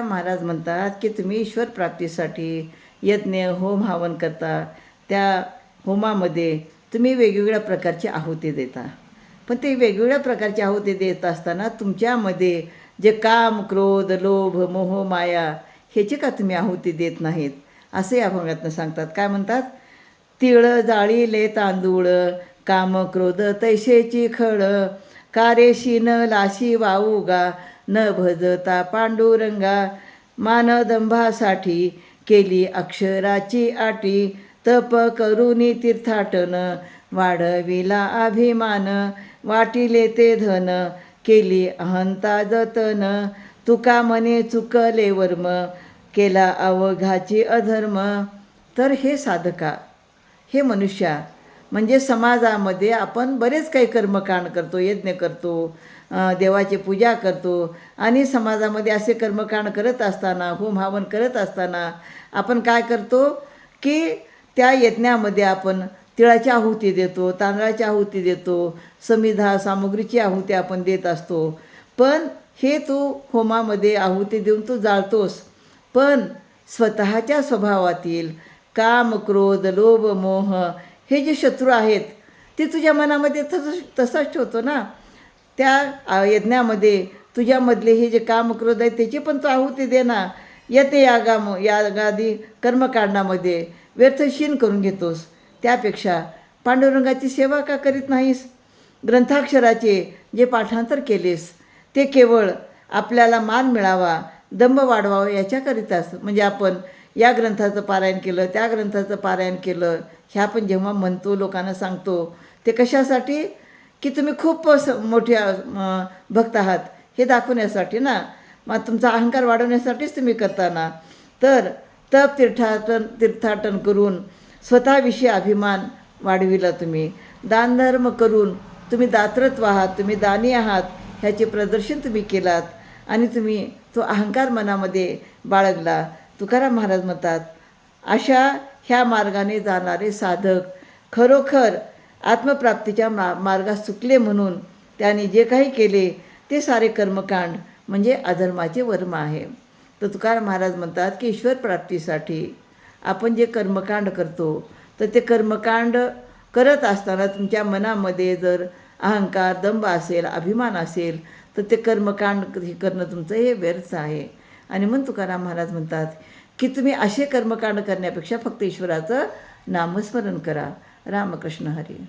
महाराज म्हणतात की तुम्ही ईश्वर प्राप्तीसाठी यज्ञ होम हवन करता. त्या होमामध्ये तुम्ही वेगवेगळ्या प्रकारची आहुती देता. पण ते वेगवेगळ्या प्रकारची आहुती देत असताना तुमच्यामध्ये जे काम, क्रोध, लोभ, मोह, माया ह्याची का तुम्ही आहुती देत नाहीत, असे या भागातनं सांगतात. काय म्हणतात? तिळ जाळीले तांदूळ, काम क्रोध तैसेची खळ, कारेशी न लाशी वाऊगा, न भजता पांडुरंगा, मानदंभासाठी केली अक्षराची आटी, तप करुनी तीर्थाटन, वाढविला अभिमान, वाटिले ते धन, केली अहंता जतन, तुका मने चुकले वर्म, केला अवघाची अधर्म. तर हे साधका, हे मनुष्या, म्हणजे समाजामध्ये आपण बरेच काही कर्मकांड करतो, यज्ञ करतो, देवाची पूजा करतो. आणि समाजामध्ये असे कर्मकांड करत असताना, होम हवन करत असताना आपण काय करतो की त्या यज्ञामध्ये आपण तिळाची आहुती देतो, तांदळाची आहुती देतो, समिधा सामुग्रीची आहुती आपण देत असतो. पण हे तू होमामध्ये आहुती देऊन तू जाळतोस, पण स्वतःच्या स्वभावातील काम, क्रोध, लोभ, मोह हे जे शत्रू आहेत ते तुझ्या मनामध्ये तसाच ठेवतो ना. त्या यज्ञामध्ये तुझ्यामधले हे जे काम, क्रोध आहेत त्याची पण तू आहुती दे ना. येते यागादी कर्मकांडामध्ये व्यर्थ शीन करून घेतोस. त्यापेक्षा पांडुरंगाची सेवा का करीत नाहीस? ग्रंथाक्षराचे जे पाठांतर केलेस ते केवळ आपल्याला मान मिळावा, दंभ वाढवावा याच्याकरिताच. म्हणजे आपण या ग्रंथाचं पारायण केलं, त्या ग्रंथाचं पारायण केलं, ह्या आपण जेव्हा म्हणतो, लोकांना सांगतो, ते कशासाठी? की तुम्ही खूप मोठ्या भक्त आहात हे दाखवण्यासाठी ना. मग तुमचा अहंकार वाढवण्यासाठीच तुम्ही करताना. तर तप तीर्थाटन करून स्वतःविषयी अभिमान वाढविला तुम्ही. दानधर्म करून तुम्ही दातृत्व आहात, तुम्ही दानी आहात ह्याचे प्रदर्शन तुम्ही केलात. आणि तुम्ही तो अहंकार मनामध्ये बाळगला. तुकाराम महाराज म्हणतात, अशा ह्या मार्गाने जाणारे साधक खरोखर आत्मप्राप्तीच्या मार्गात चुकले, म्हणून त्यांनी जे काही केले ते सारे कर्मकांड म्हणजे अधर्माचे वर्म आहे. तर तुकाराम महाराज म्हणतात की ईश्वर प्राप्तीसाठी आपण जे कर्मकांड करतो, तर ते कर्मकांड करत असताना तुमच्या मनामध्ये जर अहंकार, दंभ असेल, अभिमान असेल, तर ते कर्मकांड करणं तुमचं हे व्यर्थ आहे. आणि म्हणून तुकाराम महाराज म्हणतात की तुम्ही असे कर्मकांड करण्यापेक्षा फक्त ईश्वराचं नामस्मरण करा. रामकृष्ण हरी.